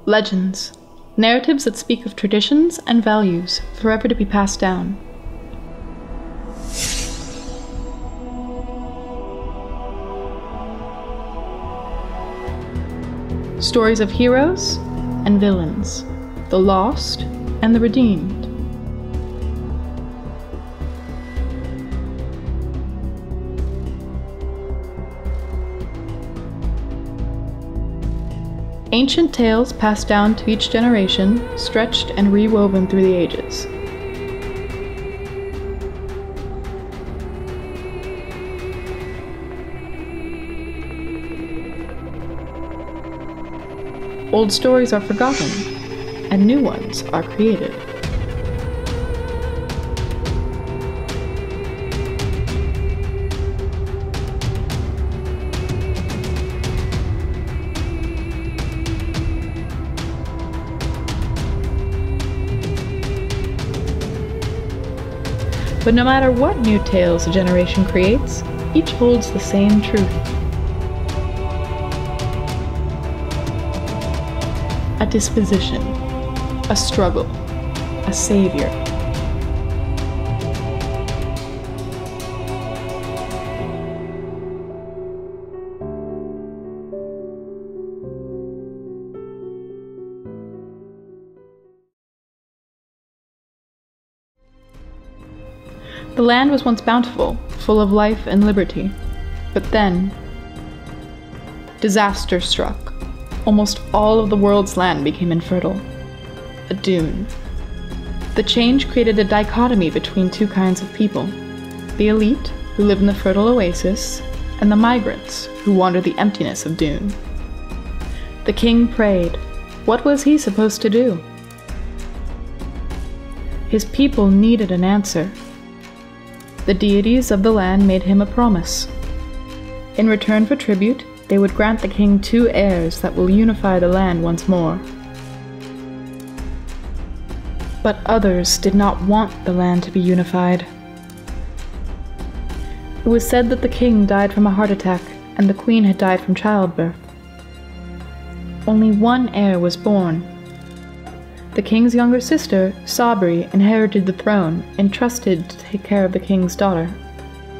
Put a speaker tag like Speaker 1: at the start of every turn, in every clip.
Speaker 1: Legends. Narratives that speak of traditions and values forever to be passed down. Stories of heroes and villains, the lost and the redeemed. Ancient tales passed down to each generation, stretched and rewoven through the ages. Old stories are forgotten, and new ones are created. But no matter what new tales a generation creates, each holds the same truth. A disposition, a struggle, a savior. The land was once bountiful, full of life and liberty, but then disaster struck. Almost all of the world's land became infertile. A dune. The change created a dichotomy between two kinds of people: the elite, who live in the fertile oasis, and the migrants, who wander the emptiness of Dune. The king prayed. What was he supposed to do? His people needed an answer. The deities of the land made him a promise. In return for tribute, they would grant the king 2 heirs that will unify the land once more. But others did not want the land to be unified. It was said that the king died from a heart attack, and the queen had died from childbirth. Only one heir was born. The king's younger sister, Sabri, inherited the throne, entrusted to take care of the king's daughter.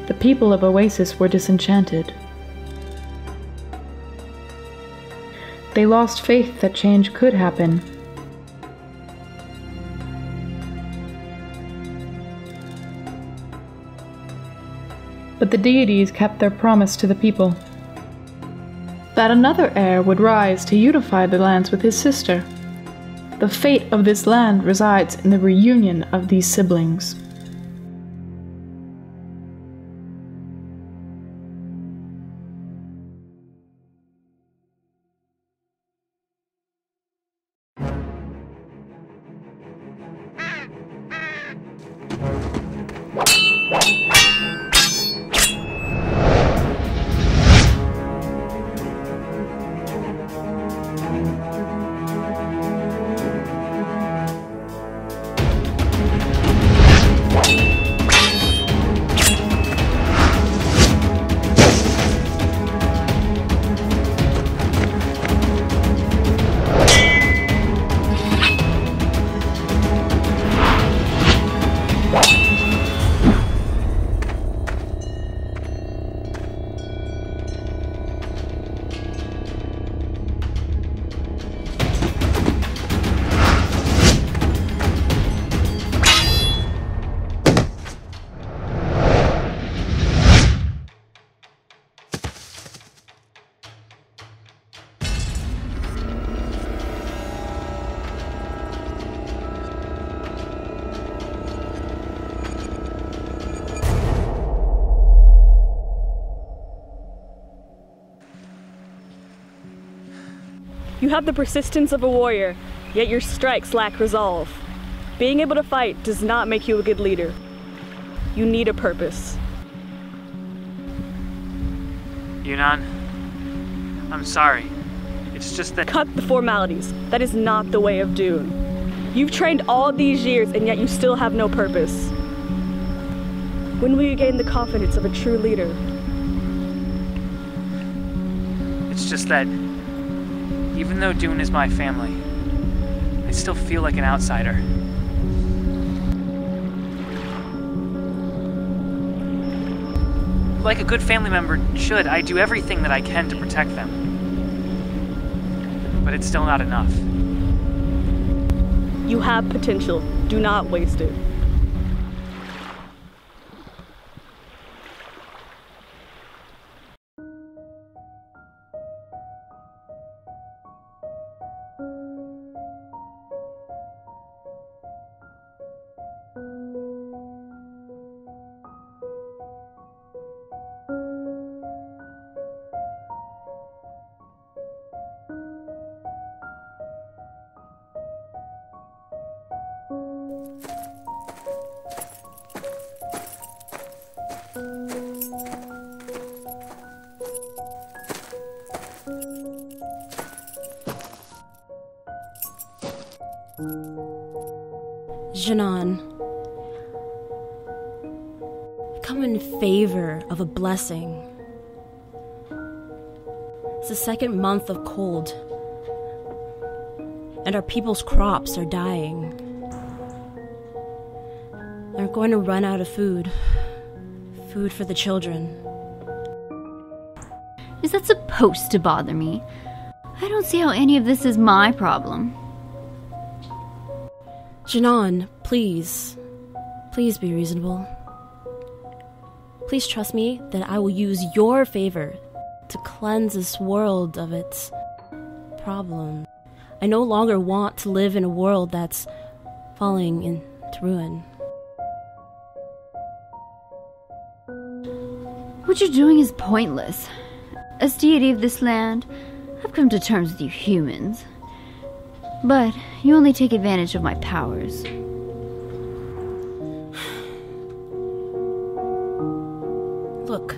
Speaker 1: The people of Oasis were disenchanted. They lost faith that change could happen. But the deities kept their promise to the people, that another heir would rise to unify the lands with his sister. The fate of this land resides in the reunion of these siblings.
Speaker 2: You have the persistence of a warrior, yet your strikes lack resolve. Being able to fight does not make you a good leader. You need a purpose.
Speaker 3: Yunnan, I'm sorry. It's just that—
Speaker 2: Cut the formalities. That is not the way of Dune. You've trained all these years and yet you still have no purpose. When will you gain the confidence of a true leader?
Speaker 3: It's just that even though Dune is my family, I still feel like an outsider. Like a good family member should, I do everything that I can to protect them. But it's still not enough.
Speaker 2: You have potential. Do not waste it.
Speaker 4: Janan, come in favor of a blessing. It's the second month of cold, and our people's crops are dying. They're going to run out of food. Food for the children.
Speaker 5: Is that supposed to bother me? I don't see how any of this is my problem.
Speaker 4: Janan, please. Please be reasonable. Please trust me that I will use your favor to cleanse this world of its problem. I no longer want to live in a world that's falling into ruin.
Speaker 5: What you're doing is pointless. As deity of this land, I've come to terms with you humans. But you only take advantage of my powers.
Speaker 4: Look,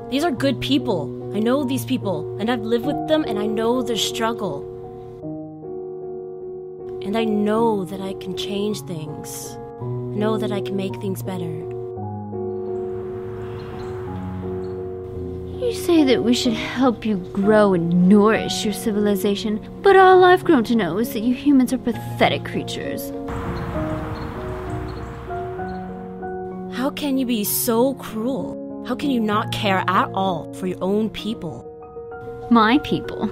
Speaker 4: these are good people. I know these people, and I've lived with them, and I know their struggle. And I know that I can change things. I know that I can make things better.
Speaker 5: You say that we should help you grow and nourish your civilization, but all I've grown to know is that you humans are pathetic creatures.
Speaker 4: How can you be so cruel? How can you not care at all for your own people?
Speaker 5: My people?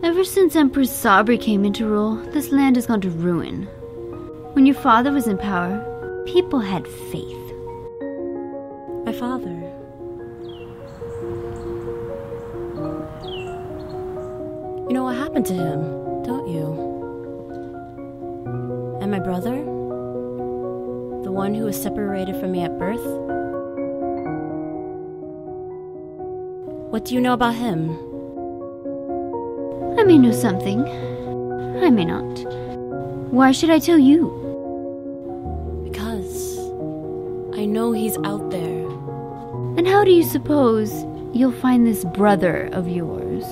Speaker 5: Ever since Empress Sabri came into rule, this land has gone to ruin. When your father was in power, people had faith.
Speaker 4: My father. You know what happened to him, don't you? And my brother? The one who was separated from me at birth? What do you know about him?
Speaker 5: I may know something. I may not. Why should I tell you?
Speaker 4: Because I know he's out there.
Speaker 5: And how do you suppose you'll find this brother of yours?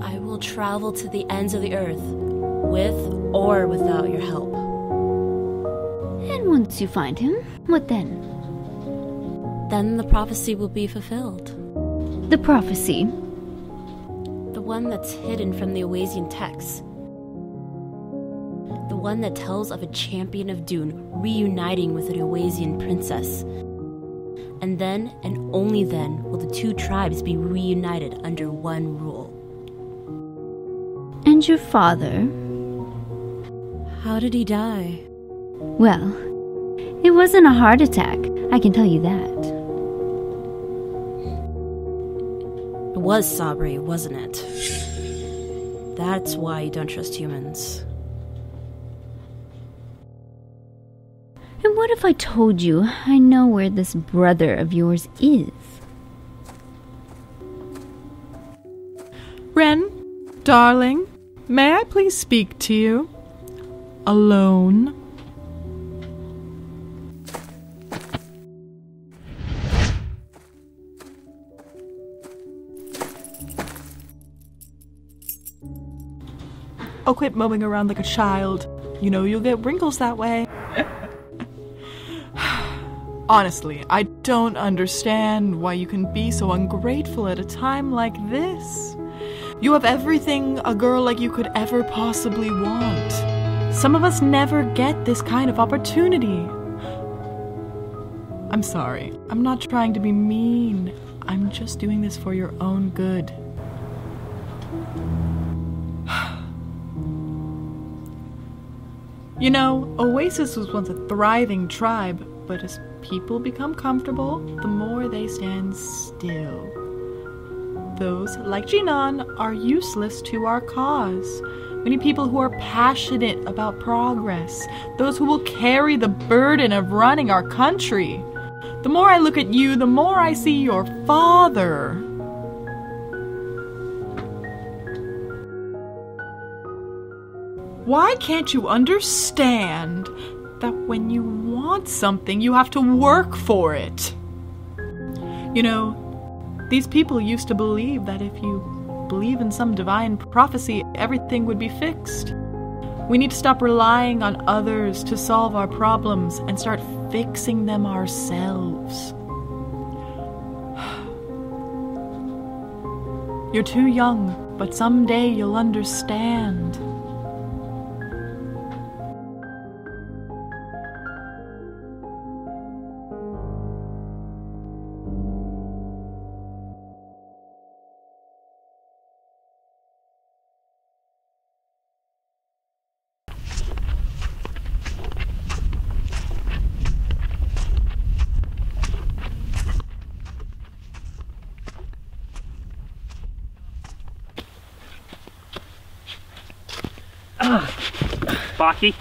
Speaker 4: I will travel to the ends of the earth, with or without your help.
Speaker 5: And once you find him, what then?
Speaker 4: Then the prophecy will be fulfilled.
Speaker 5: The prophecy?
Speaker 4: The one that's hidden from the Oasian texts. The one that tells of a champion of Dune reuniting with an Oasian princess. And then, and only then, will the two tribes be reunited under one rule.
Speaker 5: And your father?
Speaker 4: How did he die?
Speaker 5: Well, it wasn't a heart attack, I can tell you that.
Speaker 4: It was Sabri, wasn't it? That's why you don't trust humans.
Speaker 5: And what if I told you I know where this brother of yours is?
Speaker 6: Ren, darling, may I please speak to you? Alone? Oh, quit moping around like a child. You know you'll get wrinkles that way. Honestly, I don't understand why you can be so ungrateful at a time like this. You have everything a girl like you could ever possibly want. Some of us never get this kind of opportunity. I'm sorry. I'm not trying to be mean. I'm just doing this for your own good. You know, Oasis was once a thriving tribe, but as people become comfortable, the more they stand still. Those, like Jinan, are useless to our cause. We need people who are passionate about progress, those who will carry the burden of running our country. The more I look at you, the more I see your father. Why can't you understand that when you want something, you have to work for it? You know, these people used to believe that if you believe in some divine prophecy, everything would be fixed. We need to stop relying on others to solve our problems and start fixing them ourselves. You're too young, but someday you'll understand.
Speaker 3: Baki?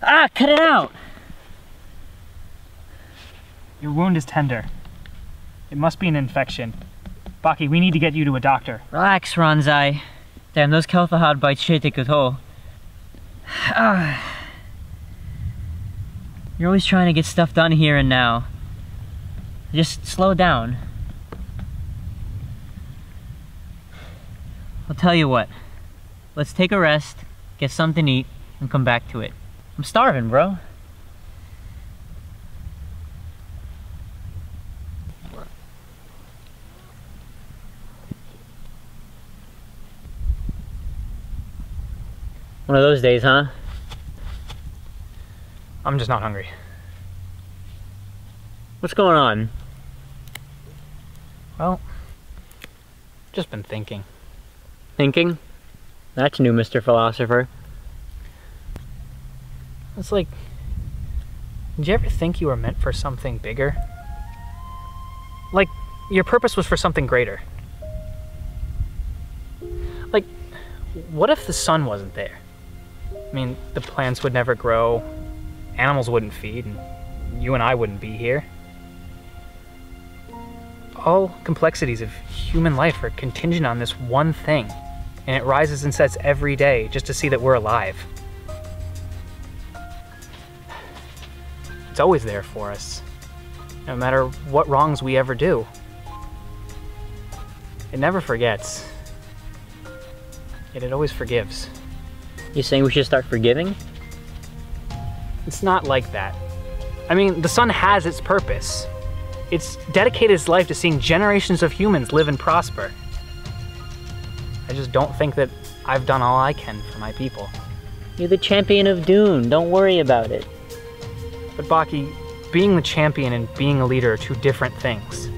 Speaker 3: Ah, cut it out! Your wound is tender. It must be an infection. Baki, we need to get you to a doctor.
Speaker 7: Relax, Ranzai. Damn, those Kel'Thuzad bites shit take a toll. You're always trying to get stuff done here and now. Just slow down. I'll tell you what. Let's take a rest, get something to eat, and come back to it. I'm starving, bro. One of those days, huh?
Speaker 3: I'm just not hungry.
Speaker 7: What's going on?
Speaker 3: Well, just been thinking.
Speaker 7: Thinking? That's new, Mr. Philosopher.
Speaker 3: It's like, did you ever think you were meant for something bigger? Like, your purpose was for something greater. Like, what if the sun wasn't there? I mean, the plants would never grow, animals wouldn't feed, and you and I wouldn't be here. All complexities of human life are contingent on this one thing, and it rises and sets every day just to see that we're alive. It's always there for us, no matter what wrongs we ever do. It never forgets, yet it always forgives.
Speaker 7: You saying we should start forgiving?
Speaker 3: It's not like that. I mean, the sun has its purpose. It's dedicated its life to seeing generations of humans live and prosper. I just don't think that I've done all I can for my people.
Speaker 7: You're the champion of Dune, don't worry about it.
Speaker 3: But Baki, being the champion and being a leader are two different things.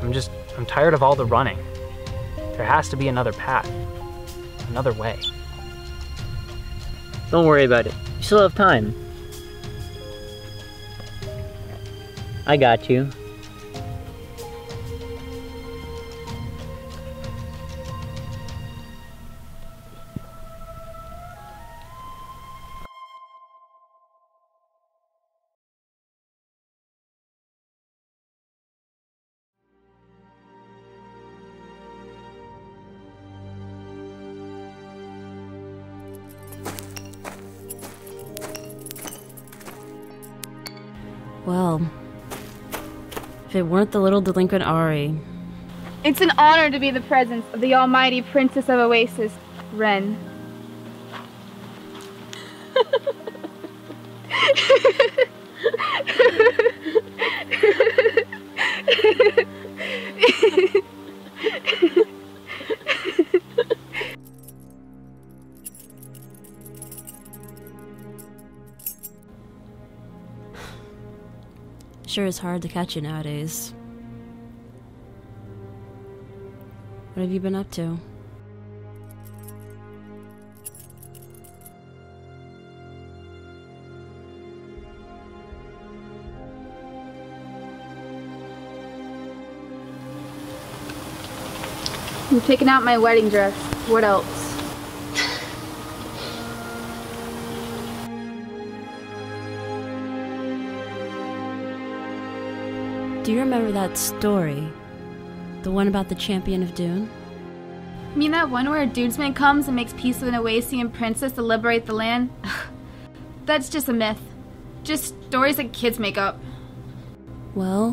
Speaker 3: I'm tired of all the running. There has to be another path, another way.
Speaker 7: Don't worry about it. You still have time. I got you.
Speaker 4: Well, if it weren't the little delinquent Ari.
Speaker 8: It's an honor to be in the presence of the almighty Princess of Oasis, Ren.
Speaker 4: Sure is hard to catch you nowadays. What have you been up to?
Speaker 8: I'm picking out my wedding dress. What else?
Speaker 4: Do you remember that story? The one about the champion of Dune?
Speaker 8: You mean that one where a dudesman comes and makes peace with an Oasian princess to liberate the land? That's just a myth. Just stories that kids make up.
Speaker 4: Well,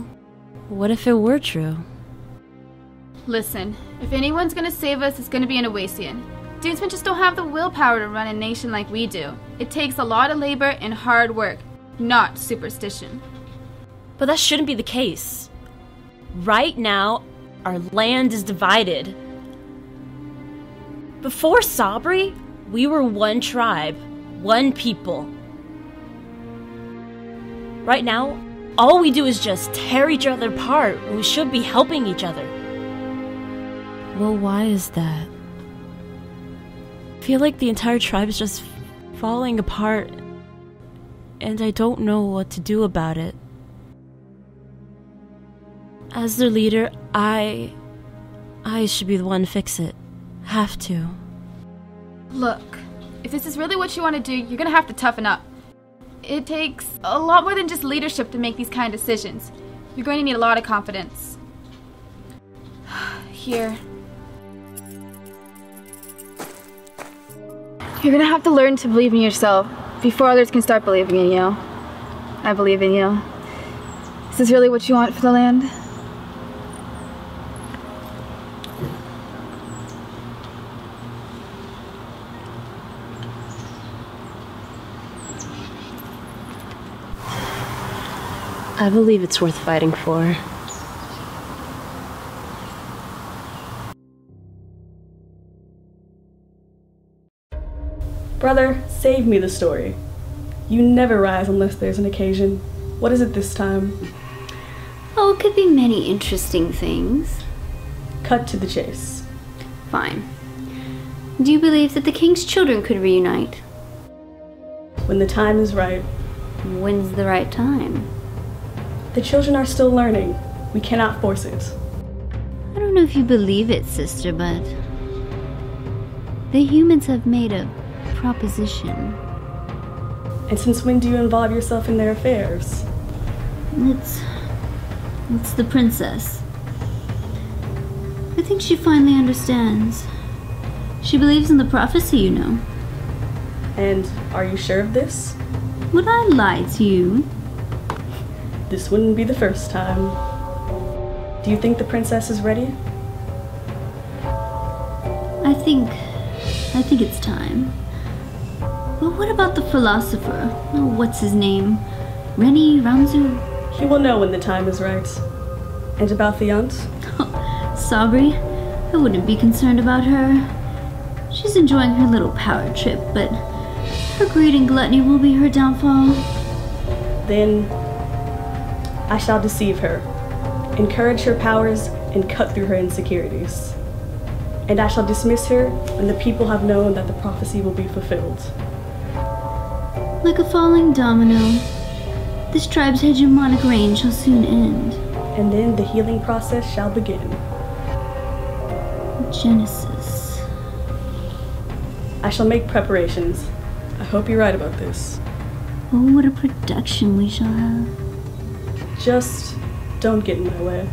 Speaker 4: what if it were true?
Speaker 8: Listen, if anyone's gonna save us, it's gonna be an Oasian. Dudesmen just don't have the willpower to run a nation like we do. It takes a lot of labor and hard work, not superstition.
Speaker 4: But that shouldn't be the case. Right now, our land is divided. Before Sabri, we were one tribe, one people. Right now, all we do is just tear each other apart when we should be helping each other. Well, why is that? I feel like the entire tribe is just falling apart, and I don't know what to do about it. As their leader, I should be the one to fix it. Have to.
Speaker 8: Look, if this is really what you want to do, you're gonna have to toughen up. It takes a lot more than just leadership to make these kind of decisions. You're going to need a lot of confidence. Here. You're gonna have to learn to believe in yourself before others can start believing in you. I believe in you. Is this really what you want for the land?
Speaker 4: I believe it's worth fighting for.
Speaker 2: Brother, save me the story. You never rise unless there's an occasion. What is it this time?
Speaker 5: Oh, it could be many interesting things.
Speaker 2: Cut to the chase.
Speaker 5: Fine. Do you believe that the king's children could reunite?
Speaker 2: When the time is right.
Speaker 5: When's the right time?
Speaker 2: The children are still learning. We cannot force it.
Speaker 5: I don't know if you believe it, sister, but the humans have made a proposition.
Speaker 2: And since when do you involve yourself in their affairs?
Speaker 5: It's the princess. I think she finally understands. She believes in the prophecy, you know.
Speaker 2: And are you sure of this?
Speaker 5: Would I lie to you?
Speaker 2: This wouldn't be the first time. Do you think the princess is ready?
Speaker 5: I think it's time. But what about the philosopher? Oh, what's his name? Ranzai?
Speaker 2: He will know when the time is right. And about the aunt?
Speaker 5: Sabri? I wouldn't be concerned about her. She's enjoying her little power trip, but her greed and gluttony will be her downfall.
Speaker 2: Then I shall deceive her, encourage her powers, and cut through her insecurities. And I shall dismiss her when the people have known that the prophecy will be fulfilled.
Speaker 5: Like a falling domino, this tribe's hegemonic reign shall soon end.
Speaker 2: And then the healing process shall begin.
Speaker 5: Genesis.
Speaker 2: I shall make preparations. I hope you're right about this.
Speaker 5: Oh, what a production we shall have.
Speaker 2: Just don't get in my way.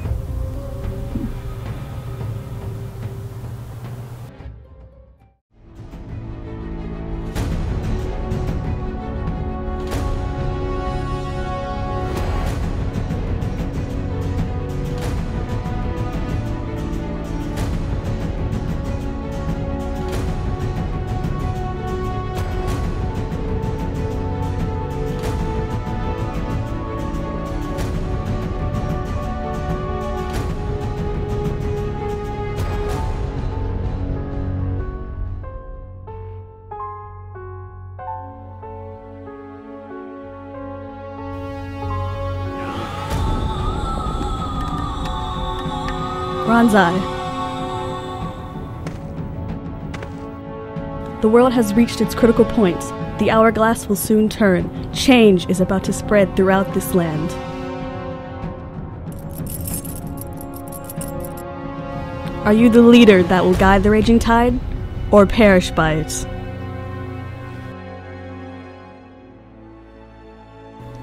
Speaker 2: Ranzai. The world has reached its critical point. The hourglass will soon turn. Change is about to spread throughout this land. Are you the leader that will guide the raging tide, or perish by it?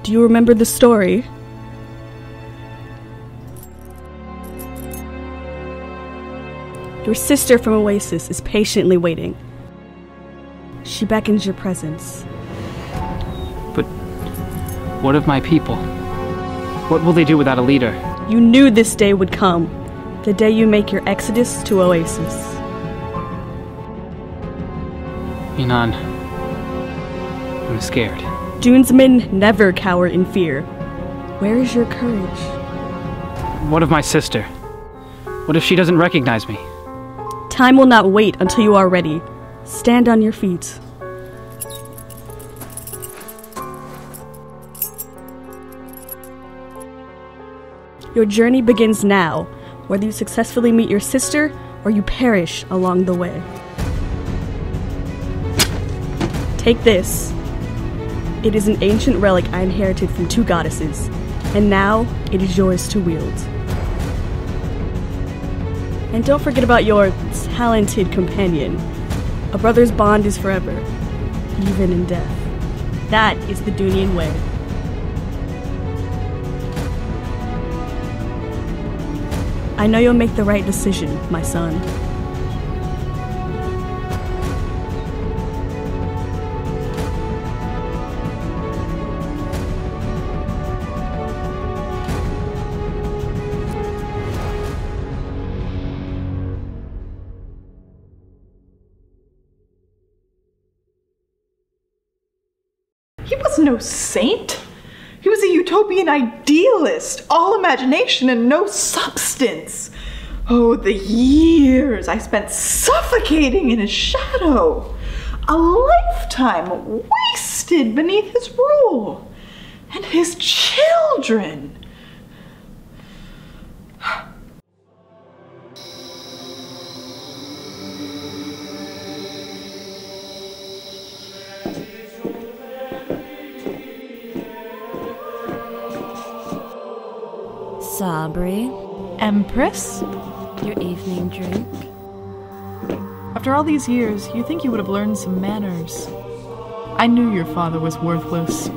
Speaker 2: Do you remember the story? Your sister from Oasis is patiently waiting. She beckons your presence.
Speaker 3: But what of my people? What will they do without a leader?
Speaker 2: You knew this day would come. The day you make your exodus to Oasis.
Speaker 3: Inan, I'm scared.
Speaker 2: Dune's men never cower in fear. Where is your courage?
Speaker 3: What of my sister? What if she doesn't recognize me?
Speaker 2: Time will not wait until you are ready. Stand on your feet. Your journey begins now, whether you successfully meet your sister or you perish along the way. Take this. It is an ancient relic I inherited from two goddesses, and now it is yours to wield. And don't forget about your talented companion. A brother's bond is forever, even in death. That is the Dunian way. I know you'll make the right decision, my son.
Speaker 6: He was no saint. He was a utopian idealist, all imagination and no substance. Oh, the years I spent suffocating in his shadow. A lifetime wasted beneath his rule. And his children.
Speaker 4: Sabri,
Speaker 6: Empress?
Speaker 4: your evening drink.
Speaker 6: After all these years, you think you would have learned some manners. I knew your father was worthless.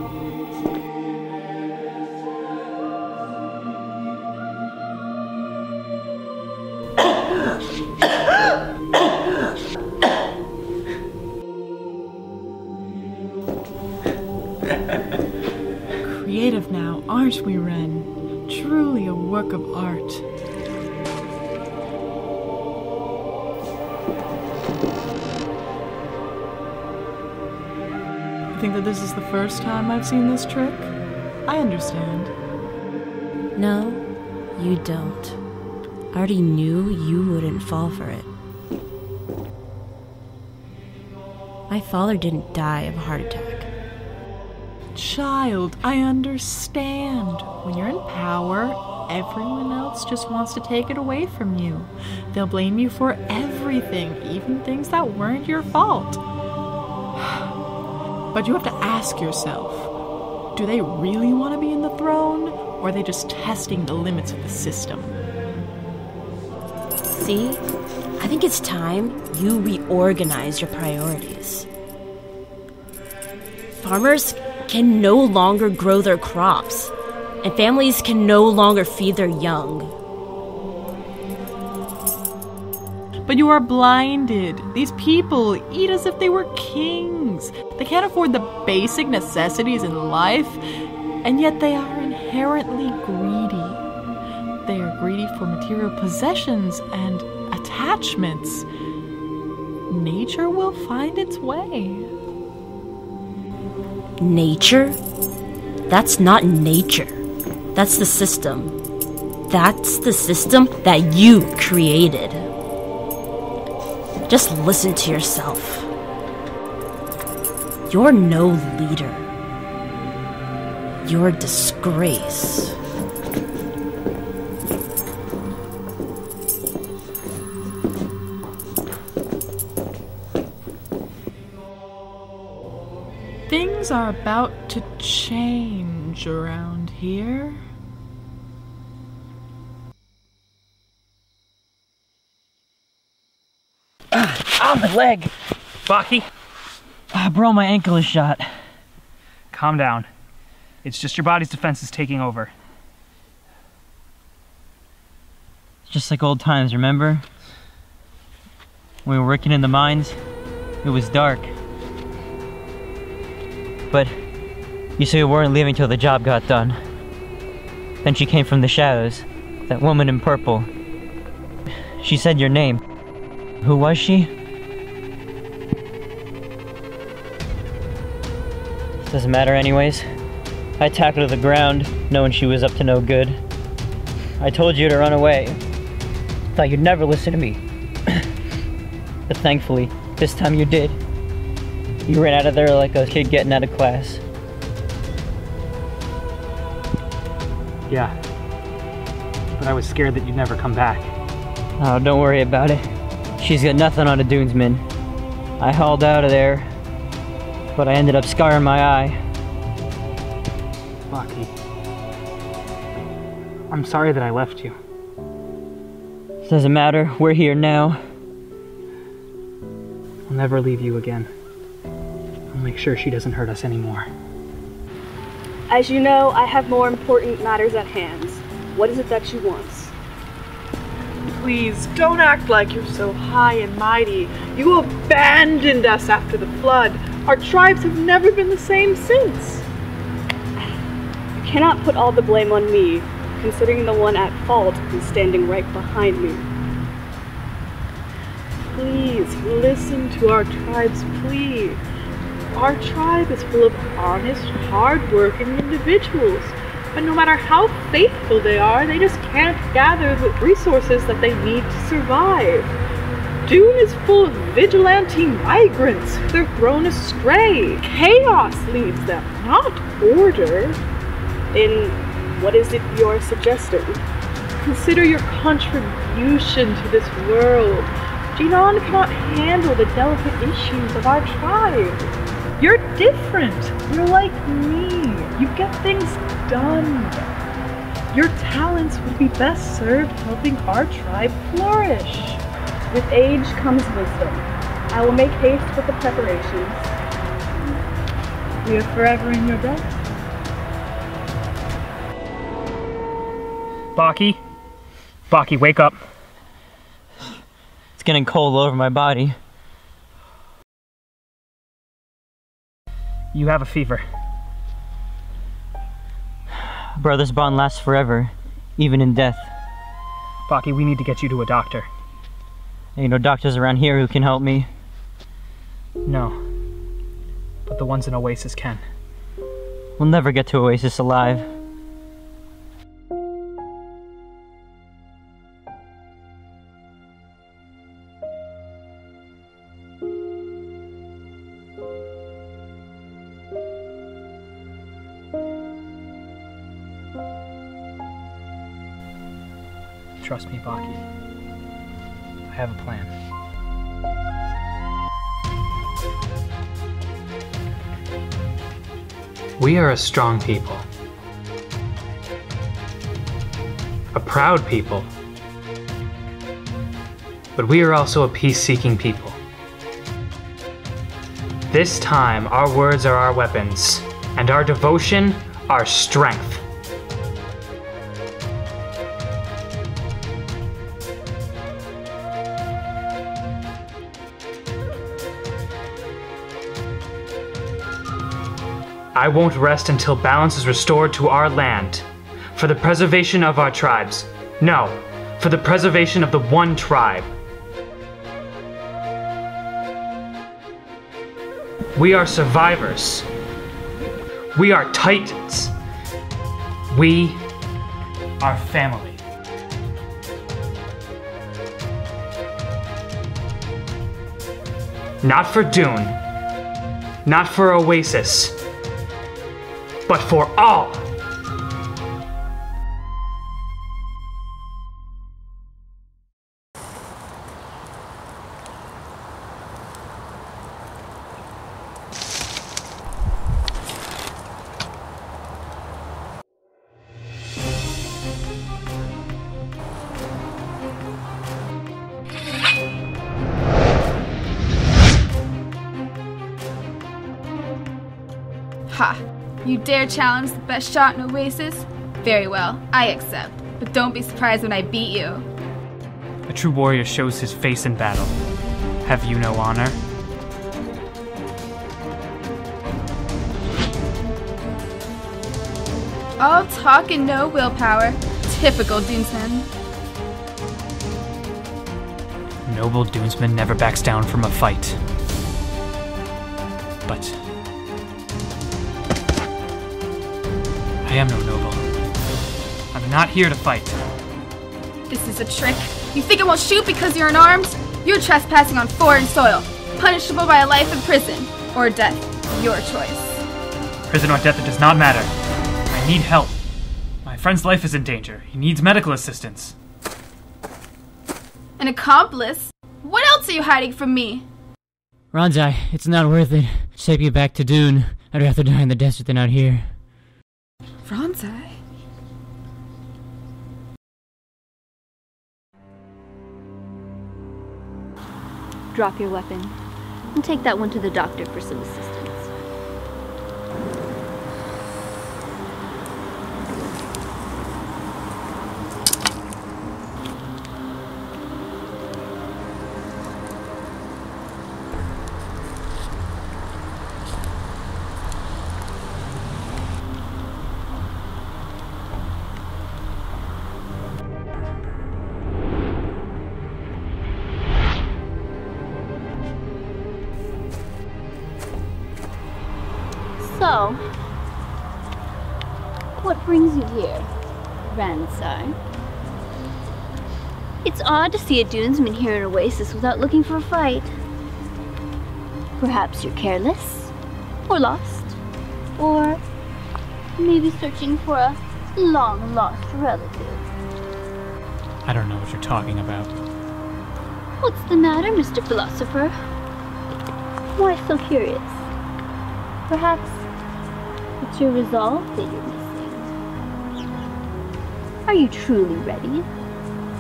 Speaker 6: Creative now, aren't we, Ren? Truly a work of art. You think that this is the first time I've seen this trick? I understand.
Speaker 4: No, you don't. I already knew you wouldn't fall for it. My father didn't die of a heart attack.
Speaker 6: Child, I understand. When you're in power, everyone else just wants to take it away from you. They'll blame you for everything, even things that weren't your fault. But you have to ask yourself, do they really want to be in the throne, or are they just testing the limits of the system?
Speaker 4: See? I think it's time you reorganize your priorities. Farmers can no longer grow their crops, and families can no longer feed their young.
Speaker 6: But you are blinded. These people eat as if they were kings. They can't afford the basic necessities in life, and yet they are inherently greedy. They are greedy for material possessions and attachments. Nature will find its way.
Speaker 4: Nature? That's not nature. That's the system. That's the system that you created. Just listen to yourself. You're no leader. You're a disgrace.
Speaker 6: Things are about to change around here.
Speaker 7: Ah, my leg!
Speaker 3: Baki,
Speaker 7: Bro, my ankle is shot.
Speaker 3: calm down. It's just your body's defenses taking over.
Speaker 7: It's just like old times, remember? When we were working in the mines, it was dark. But you said you weren't leaving till the job got done. Then she came from the shadows, that woman in purple. She said your name. Who was she? Doesn't matter anyways. I tackled her to the ground, knowing she was up to no good. I told you to run away. Thought you'd never listen to me. But thankfully, this time you did. You ran out of there like a kid getting out of class.
Speaker 3: Yeah. But I was scared that you'd never come back.
Speaker 7: Oh, don't worry about it. She's got nothing on a Dunesman. I hauled out of there, but I ended up scarring my eye.
Speaker 3: Baki. I'm sorry that I left you.
Speaker 7: Doesn't matter, we're here now.
Speaker 3: I'll never leave you again. I'll make sure she doesn't hurt us anymore.
Speaker 2: As you know, I have more important matters at hand. What is it that you want?
Speaker 6: Please, don't act like you're so high and mighty. You abandoned us after the flood. Our tribes have never been the same since.
Speaker 2: You cannot put all the blame on me, considering the one at fault is standing right behind me.
Speaker 6: Please, listen to our tribe's plea. Our tribe is full of honest, hard-working individuals. But no matter how faithful they are, they just can't gather the resources that they need to survive. Dune is full of vigilante migrants. They're thrown astray. Chaos leads them, not order.
Speaker 2: Then what is it you're suggesting?
Speaker 6: Consider your contribution to this world. Jinan cannot handle the delicate issues of our tribe. You're different. You're like me. You get things done. Your talents would be best served helping our tribe flourish.
Speaker 2: With age comes wisdom. I will make haste with the preparations.
Speaker 6: We are forever in your debt.
Speaker 3: Baki? Baki, wake up.
Speaker 7: It's getting cold all over my body.
Speaker 3: You have a fever.
Speaker 7: Brother's bond lasts forever, even in death.
Speaker 3: Baki, we need to get you to a doctor.
Speaker 7: Ain't no doctors around here who can help me.
Speaker 3: No. But the ones in Oasis can.
Speaker 7: We'll never get to Oasis alive.
Speaker 3: Trust me, Baki. I have a plan. We are a strong people. A proud people. But we are also a peace-seeking people. This time, our words are our weapons, and our devotion, our strength. I won't rest until balance is restored to our land. For the preservation of our tribes. No, for the preservation of the one tribe. We are survivors. We are titans. We are family. Not for Dune. Not for Oasis. But for all!
Speaker 8: Ha! You dare challenge the best shot in Oasis? Very well, I accept. But don't be surprised when I beat you.
Speaker 3: A true warrior shows his face in battle. Have you no honor?
Speaker 8: All talk and no willpower. Typical Dunesman.
Speaker 3: Noble Dunesman never backs down from a fight. But I am no noble. I'm not here to fight.
Speaker 8: This is a trick. You think I won't shoot because you're unarmed? You're trespassing on foreign soil, punishable by a life in prison, or death. Your choice.
Speaker 3: Prison or death, it does not matter. I need help. My friend's life is in danger. He needs medical assistance.
Speaker 8: An accomplice? What else are you hiding from me?
Speaker 7: Ranzai, it's not worth it. Take me back to Dune. I'd rather die in the desert than out here.
Speaker 8: Ranzai?
Speaker 5: Drop your weapon and take that one to the doctor for some assistance. So, what brings you here, Ranzai? It's odd to see a dunesman here in Oasis without looking for a fight. Perhaps you're careless, or lost, or maybe searching for a long-lost relative.
Speaker 3: I don't know what you're talking about.
Speaker 5: What's the matter, Mr. Philosopher? Why so curious? Perhaps it's your resolve that you're missing. Are you truly ready?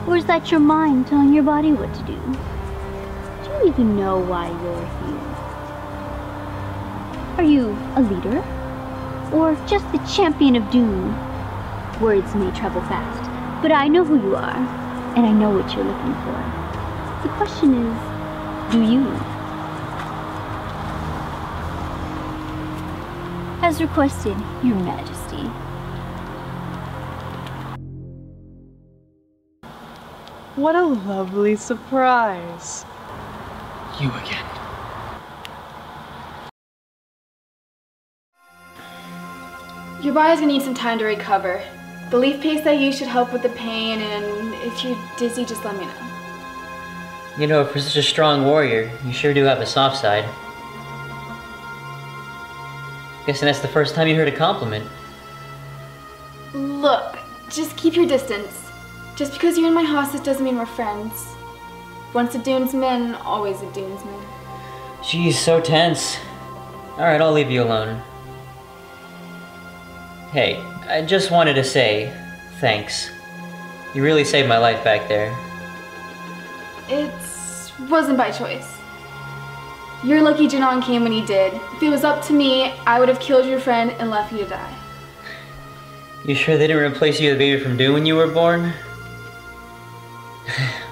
Speaker 5: Or is that your mind telling your body what to do? Do you even know why you're here? Are you a leader? Or just the champion of Dune? Words may travel fast, but I know who you are, and I know what you're looking for. The question is, do you? As requested, Your Majesty.
Speaker 6: What a lovely surprise.
Speaker 3: You again.
Speaker 8: Your body's gonna need some time to recover. The leaf paste I use should help with the pain, and if you're dizzy, just let me know.
Speaker 7: You know, for such a strong warrior, you sure do have a soft side. Guessing that's the first time you heard a compliment.
Speaker 8: Look, just keep your distance. Just because you're in my hostage doesn't mean we're friends. Once a dunesman, always a dunesman.
Speaker 7: Jeez, so tense. Alright, I'll leave you alone. Hey, I just wanted to say thanks. You really saved my life back there.
Speaker 8: It wasn't by choice. You're lucky Janon came when he did. If it was up to me, I would have killed your friend and left you to die.
Speaker 7: You sure they didn't replace you with a baby from Dune when you were born?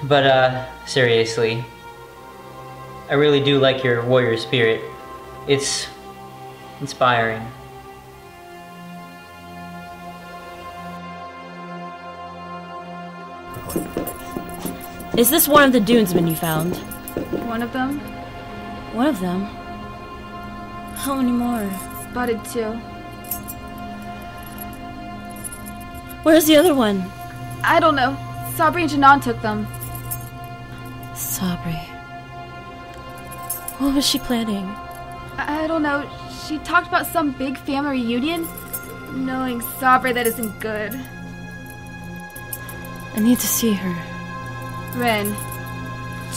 Speaker 7: But, seriously. I really do like your warrior spirit. It's inspiring.
Speaker 4: Is this one of the dunesmen you found?
Speaker 8: One of them?
Speaker 4: One of them? How many more?
Speaker 8: Spotted two.
Speaker 4: Where's the other one?
Speaker 8: I don't know. Sabri and Janon took them.
Speaker 4: Sabri. What was she planning?
Speaker 8: I don't know. She talked about some big family reunion. Knowing Sabri, that isn't good.
Speaker 4: I need to see her.
Speaker 8: Ren,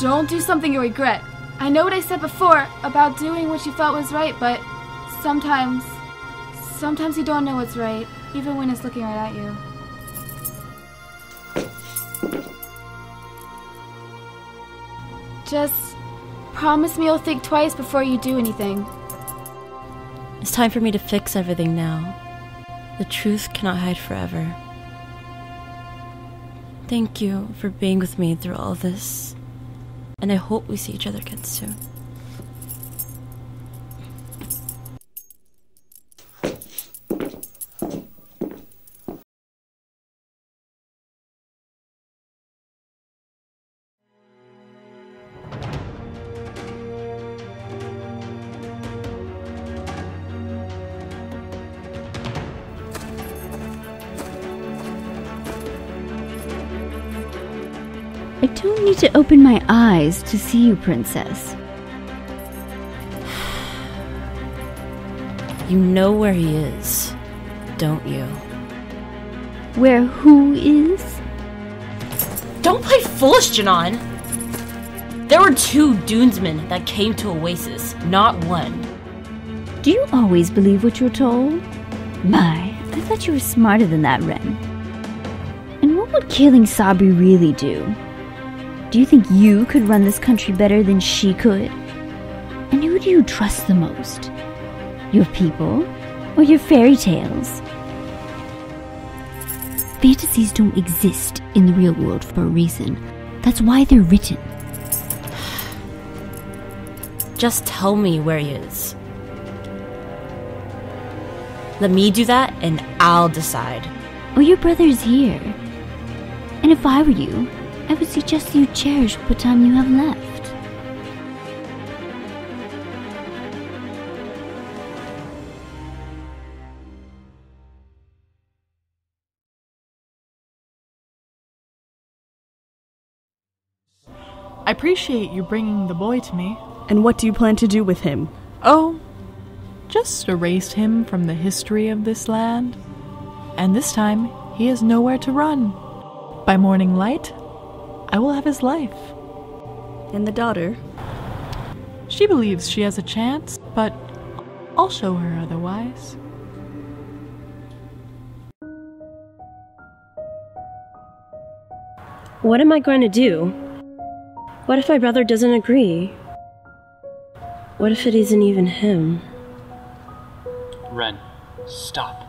Speaker 8: don't do something you regret. I know what I said before about doing what you felt was right, but sometimes you don't know what's right, even when it's looking right at you. Just promise me you'll think twice before you do anything.
Speaker 4: It's time for me to fix everything now. The truth cannot hide forever. Thank you for being with me through all this. And I hope we see each other again soon.
Speaker 5: I don't need to open my eyes to see you, Princess.
Speaker 4: You know where he is, don't you?
Speaker 5: Where who is?
Speaker 4: Don't play foolish, Janan! There were 2 Dunesmen that came to Oasis, not 1.
Speaker 5: Do you always believe what you're told? My, I thought you were smarter than that, Ren. And what would killing Sabri really do? Do you think you could run this country better than she could? And who do you trust the most? Your people or your fairy tales? Fantasies don't exist in the real world for a reason. That's why they're written.
Speaker 4: Just tell me where he is. Let me do that and I'll decide.
Speaker 5: Oh, your brother is here. And if I were you, I would suggest you cherish what time you have left.
Speaker 6: I appreciate you bringing the boy to me.
Speaker 2: And what do you plan to do with him?
Speaker 6: Oh, just erased him from the history of this land. And this time, he has nowhere to run. By morning light, I will have his life.
Speaker 2: And the daughter?
Speaker 6: She believes she has a chance, but I'll show her otherwise.
Speaker 4: What am I going to do? What if my brother doesn't agree? What if it isn't even him?
Speaker 3: Ren, stop.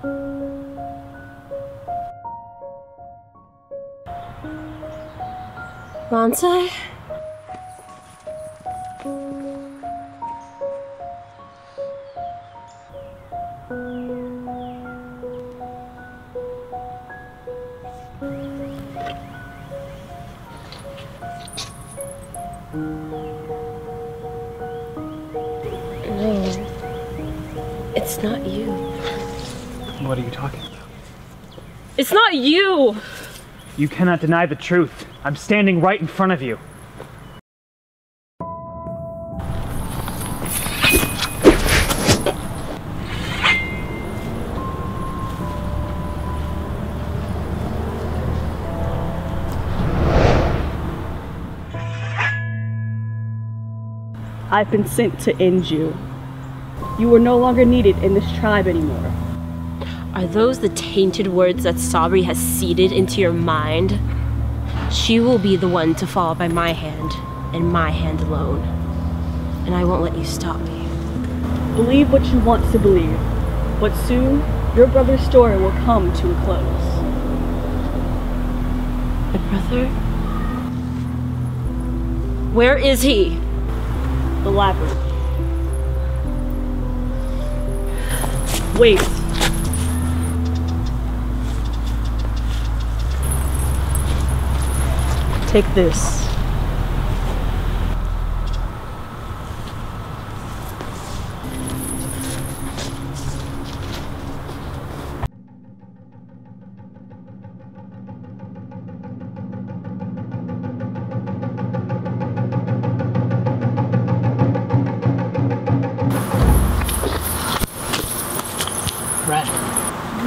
Speaker 4: Ranzai? No, it's not you.
Speaker 3: What are you talking about?
Speaker 4: It's not you!
Speaker 3: You cannot deny the truth. I'm standing right in front of you.
Speaker 2: I've been sent to end you. You are no longer needed in this tribe anymore.
Speaker 4: Are those the tainted words that Sabri has seeded into your mind? She will be the one to fall by my hand, and my hand alone. And I won't let you stop me.
Speaker 2: Believe what you want to believe, but soon, your brother's story will come to a close.
Speaker 4: My brother? Where is he?
Speaker 2: The labyrinth. Wait. Take this.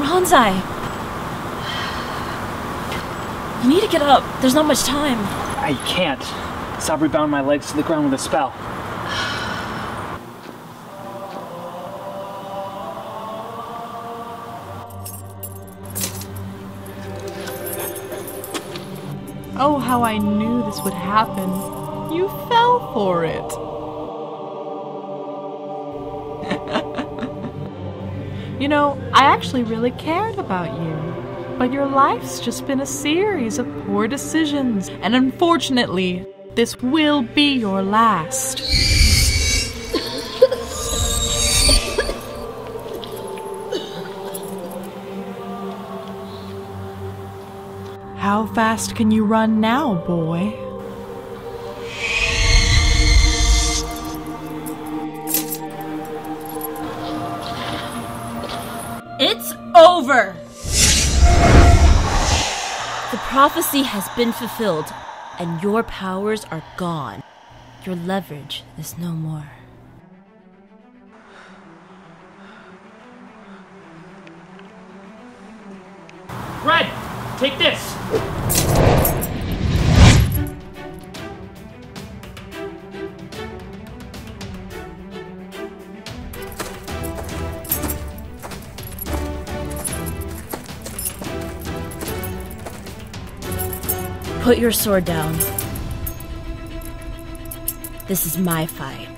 Speaker 4: Ranzai! You need to get up. There's not much time.
Speaker 3: I can't. Sabri bound my legs to the ground with a spell.
Speaker 6: Oh, how I knew this would happen. You fell for it. You know, I actually really cared about you. But your life's just been a series of poor decisions. And unfortunately, this will be your last. How fast can you run now, boy?
Speaker 4: It's over! The prophecy has been fulfilled, and your powers are gone. Your leverage is no more.
Speaker 3: Red, take this!
Speaker 4: Put your sword down. This is my fight.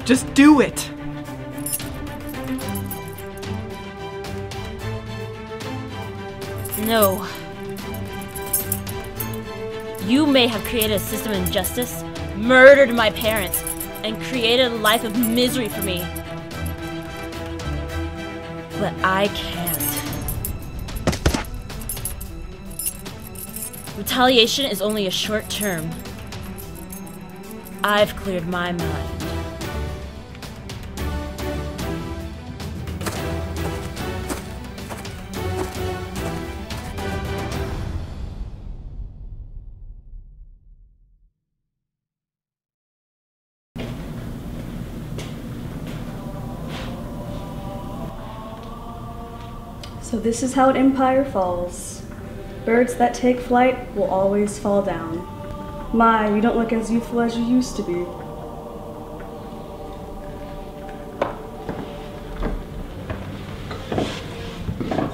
Speaker 6: Just do it!
Speaker 4: No. You may have created a system of injustice, murdered my parents, and created a life of misery for me. But I can't. Retaliation is only a short term. I've cleared my mind.
Speaker 2: So this is how an empire falls. Birds that take flight will always fall down. My, you don't look as youthful as you used to be.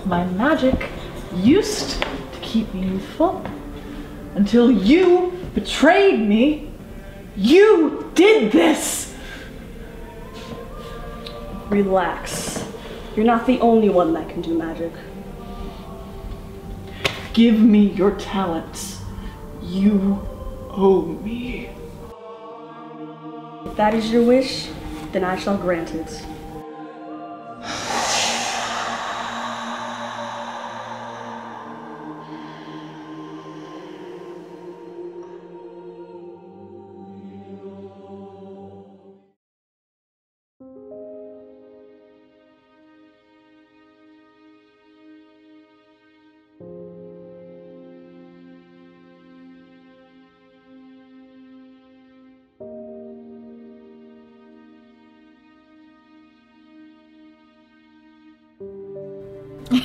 Speaker 6: My magic used to keep me youthful until you betrayed me. You did this!
Speaker 2: Relax. You're not the only one that can do magic.
Speaker 6: Give me your talents. You owe me.
Speaker 2: If that is your wish, then I shall grant it.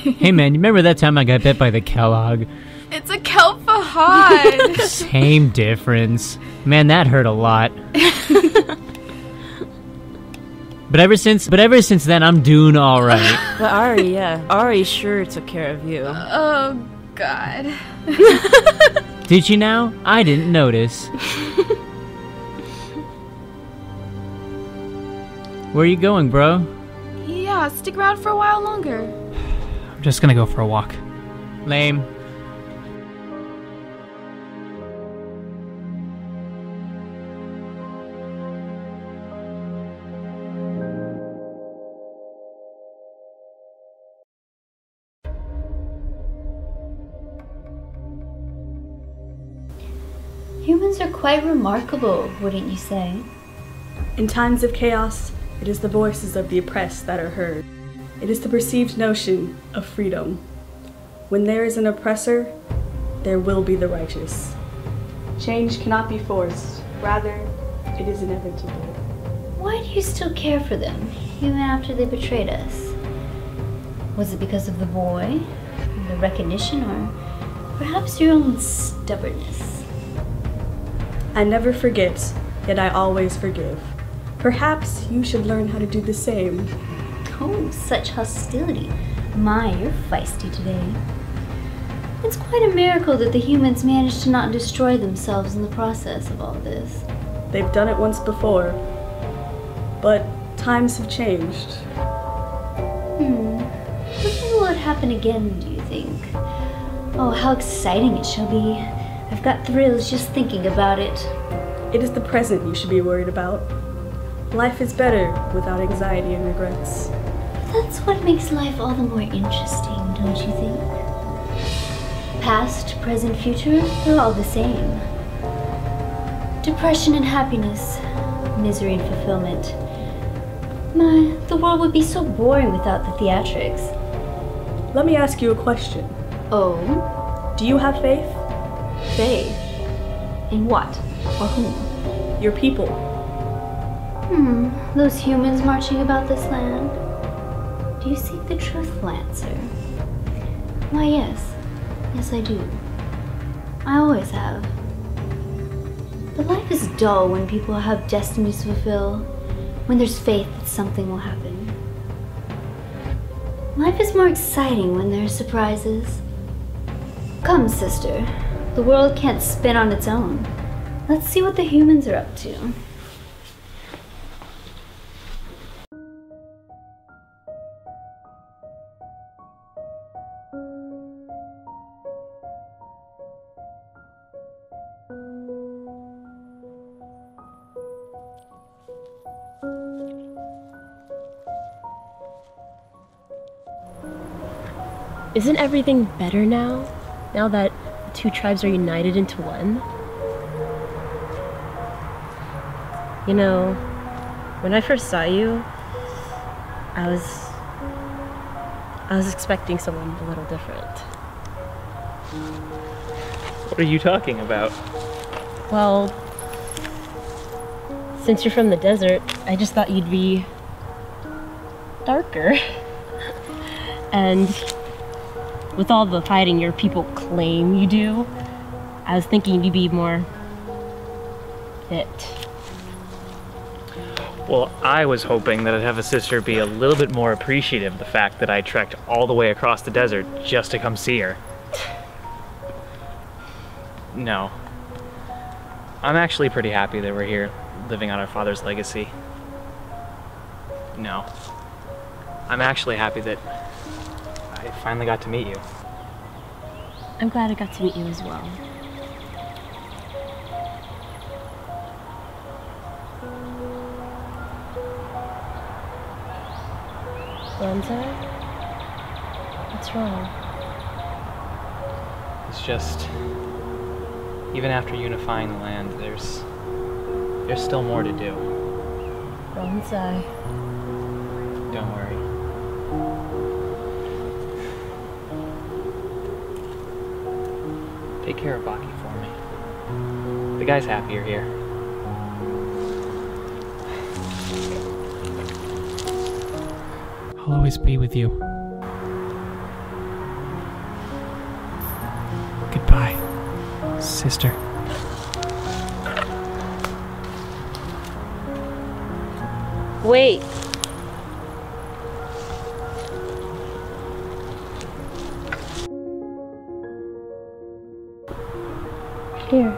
Speaker 3: Hey man, you remember that time I got bit by the Kellogg?
Speaker 8: It's a kelp fahad.
Speaker 3: Same difference. Man, that hurt a lot. But ever since then, I'm doing all right.
Speaker 4: But Ari, yeah. Ari sure took care of you.
Speaker 8: Oh, God.
Speaker 3: Did you now? I didn't notice. Where are you going, bro?
Speaker 8: Yeah, stick around for a while longer.
Speaker 3: I'm just gonna go for a walk. Lame.
Speaker 5: Humans are quite remarkable, wouldn't you say?
Speaker 2: In times of chaos, it is the voices of the oppressed that are heard. It is the perceived notion of freedom. When there is an oppressor, there will be the righteous. Change cannot be forced. Rather, it is inevitable.
Speaker 5: Why do you still care for them, even after they betrayed us? Was it because of the boy, the recognition, or perhaps your own stubbornness?
Speaker 2: I never forget, yet I always forgive. Perhaps you should learn how to do the same.
Speaker 5: Oh, such hostility. My, you're feisty today. It's quite a miracle that the humans managed to not destroy themselves in the process of all this.
Speaker 2: They've done it once before, but times have changed.
Speaker 5: When will it happen again, do you think? Oh, how exciting it shall be. I've got thrills just thinking about it.
Speaker 2: It is the present you should be worried about. Life is better without anxiety and regrets.
Speaker 5: That's what makes life all the more interesting, don't you think? Past, present, future, they're all the same. Depression and happiness, misery and fulfillment. My, the world would be so boring without the theatrics.
Speaker 2: Let me ask you a question.
Speaker 5: Oh?
Speaker 2: Do you have faith?
Speaker 5: Faith? In what? Or whom?
Speaker 2: Your people.
Speaker 5: Those humans marching about this land? Do you seek the truth, Lancer? Why, yes. Yes, I do. I always have. But life is dull when people have destinies to fulfill, when there's faith that something will happen. Life is more exciting when there are surprises. Come, sister. The world can't spin on its own. Let's see what the humans are up to.
Speaker 4: Isn't everything better now? Now that the two tribes are united into one? You know, when I first saw you, I was expecting someone a little different.
Speaker 3: What are you talking about?
Speaker 4: Well, since you're from the desert, I just thought you'd be darker. And with all the fighting your people claim you do, I was thinking you'd be more fit.
Speaker 3: Well, I was hoping that I'd have a sister be a little bit more appreciative of the fact that I trekked all the way across the desert just to come see her. No. I'm actually pretty happy that we're here, living on our father's legacy. No. I'm actually happy that I finally got to meet you.
Speaker 4: I'm glad I got to meet you as well. Ranzai? What's wrong?
Speaker 3: It's just, even after unifying the land, there's still more to do.
Speaker 4: Ranzai.
Speaker 3: Don't worry. Take care of Baki for me. The guy's happy you're here. I'll always be with you. Goodbye, sister.
Speaker 4: Wait. Here.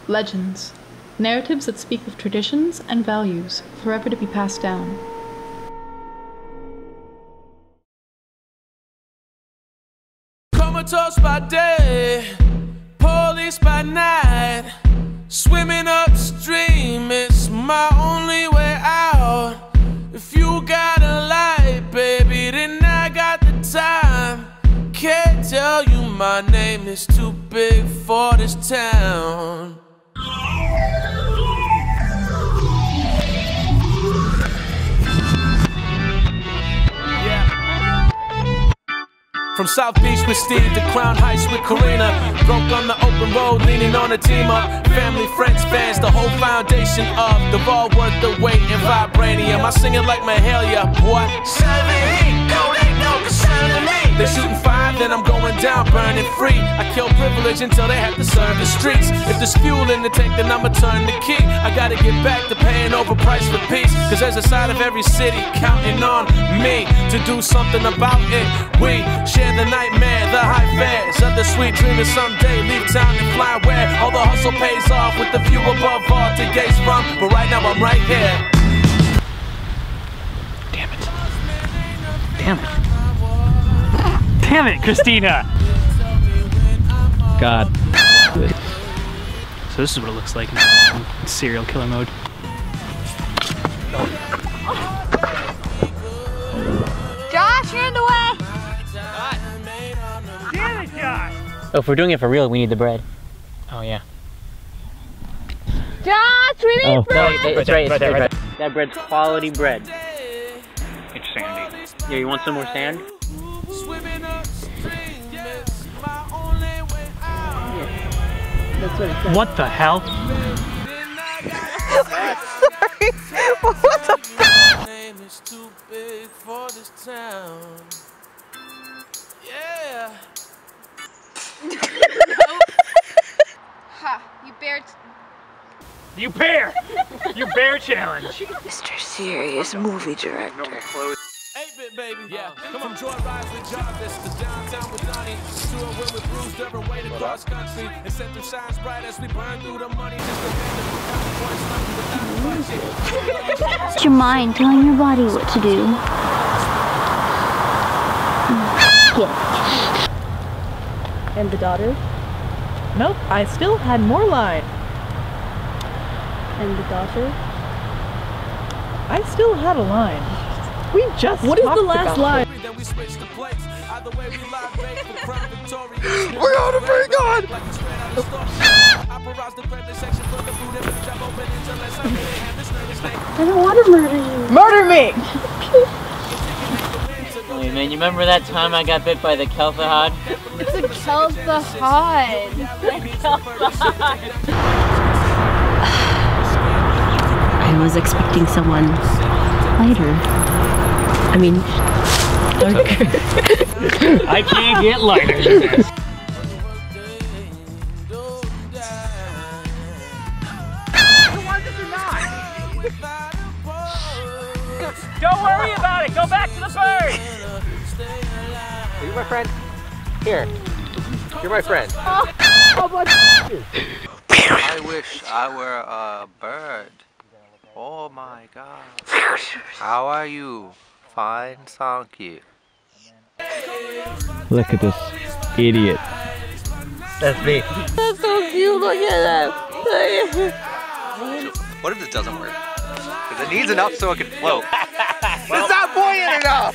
Speaker 1: Legends. Narratives that speak of traditions and values forever to be passed down.
Speaker 9: Heroes by day, police by night. Swimming upstream, it's my only way out. If you got a light, baby, then I got the time. Can't tell you my name is too big for this town. From South Beach with Steve to Crown Heights with Karina. Broke on the open road, leaning on a team up. Family, friends, fans, the whole foundation of the ball worth the weight in vibranium. I sing it like Mahalia, boy. They're shooting fire, then I'm going down, burning free. I kill privilege until they have to serve the streets. If there's fuel in the tank, then I'ma turn the key. I gotta get back to paying overpriced for peace. Cause there's a side of every city counting on me to do something about it. We share the nightmare, the high fares of the sweet dream of someday leave town and fly where all the hustle pays off with the view above all to gaze from. But right now I'm right here.
Speaker 3: Damn it. Damn it. Damn it, Christina!
Speaker 7: God.
Speaker 3: So this is what it looks like in serial killer mode.
Speaker 10: Josh, you're in the way!
Speaker 3: Damn it, Josh!
Speaker 7: Oh, if we're doing it for real, we need the bread.
Speaker 3: Oh, yeah.
Speaker 10: Josh, we need bread!
Speaker 7: No, it's right there. That bread's quality bread.
Speaker 3: It's sandy.
Speaker 7: Yeah, you want some more sand?
Speaker 2: That's what it says.
Speaker 3: What the hell?
Speaker 10: Sorry. What the f***?
Speaker 9: Name is too big for this town. Yeah.
Speaker 8: Ha! You bear challenge.
Speaker 10: Mr. Serious Movie Director.
Speaker 9: 8-bit baby, yeah. From joy rides with Jarvis to downtown with Donnie. To a wheel with Bruce Durban waiting across country. And set them shines bright as we burn through the money. Just
Speaker 5: It's your mind telling your body what to do. Yes.
Speaker 2: And the daughter?
Speaker 6: Nope, I still had more line.
Speaker 2: And the daughter?
Speaker 6: I still had a line. We just
Speaker 2: What is the last line?
Speaker 9: Then we switch the place. Either way we live bait for Crown Victoria.
Speaker 10: We're on a FreeCon!
Speaker 5: I don't want to murder you.
Speaker 6: Murder me!
Speaker 7: Hey man, you remember that time I got bit by the kelpahod?
Speaker 8: It's a kelpahod.
Speaker 4: I was expecting someone lighter. I mean, darker.
Speaker 3: I can't get lighter than this. Don't worry about it. Go back to the bird.
Speaker 11: Are you my friend? Here. You're my friend.
Speaker 12: I wish I were a bird. Oh my god. How are you? Fine, thank you.
Speaker 7: Look at this idiot.
Speaker 11: That's me.
Speaker 10: That's so cute, look at that.
Speaker 12: What if this doesn't work? Because it needs enough so it can float. It's not buoyant enough!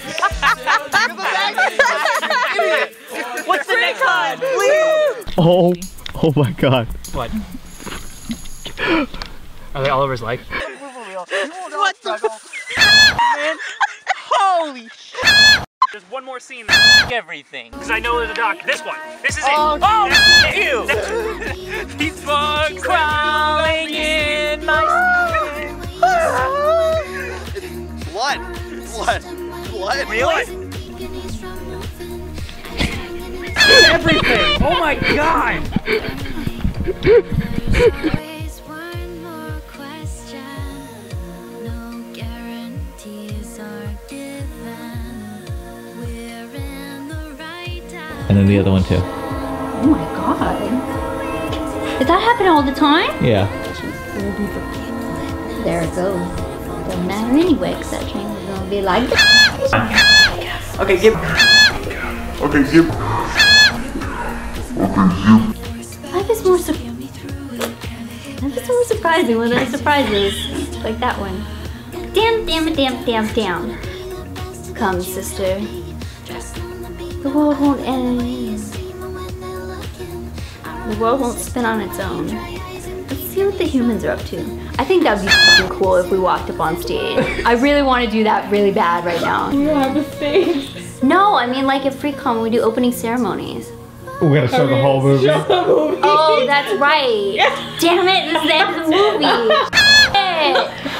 Speaker 10: What's the next one?
Speaker 7: Oh my god.
Speaker 3: What? Are they all over his leg?
Speaker 10: What the man? Holy shit!
Speaker 3: There's one more scene.
Speaker 7: Everything.
Speaker 3: Because I know there's a doc. This one. This is it.
Speaker 10: Oh,
Speaker 3: ew! These bugs
Speaker 10: crawling in my skin.
Speaker 12: Blood! Blood! Blood!
Speaker 3: Really?
Speaker 6: Everything! Oh my god!
Speaker 7: And then the other one too.
Speaker 5: Oh my god. Does that happen all the time?
Speaker 7: Yeah.
Speaker 5: There it goes. Doesn't matter anyway, because that train is going to be like
Speaker 6: Okay, give.
Speaker 13: Okay, give.
Speaker 5: Life is more surprising when there are surprises. Like that one. Damn. Come, sister. The world won't end. The world won't spin on its own. Let's see what the humans are up to. I think that'd be fucking cool if we walked up on stage. I really want to do that really bad right now.
Speaker 1: You have a stage.
Speaker 5: No, I mean like at FreeCon we do opening ceremonies.
Speaker 13: We gotta show the whole movie.
Speaker 5: Oh, that's right. Damn it, this is the end of the movie. Shit.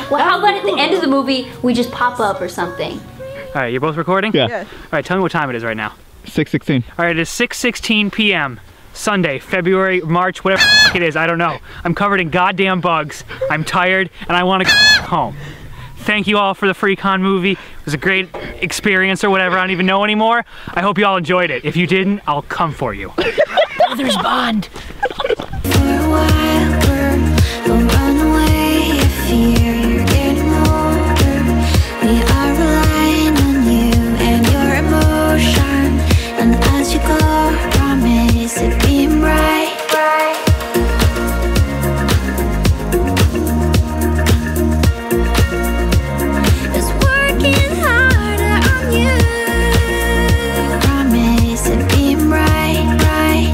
Speaker 5: Well, how about at the end of the movie we just pop up or something?
Speaker 3: All right, you're both recording?
Speaker 13: Yeah.
Speaker 3: All right, tell me what time it is right now.
Speaker 13: 6:16.
Speaker 3: All right, it is 6:16 p.m. Sunday, February, March, whatever it is, I don't know. I'm covered in goddamn bugs. I'm tired, and I want to go home. Thank you all for the FreeCon movie. It was a great experience or whatever, I don't even know anymore. I hope you all enjoyed it. If you didn't, I'll come for you. Brothers bond.
Speaker 14: For a while, we'll run away if you're getting older. We are relying on you and your emotion. And as you go, promise it being bright. It's working harder on you. Promise it being bright. Right.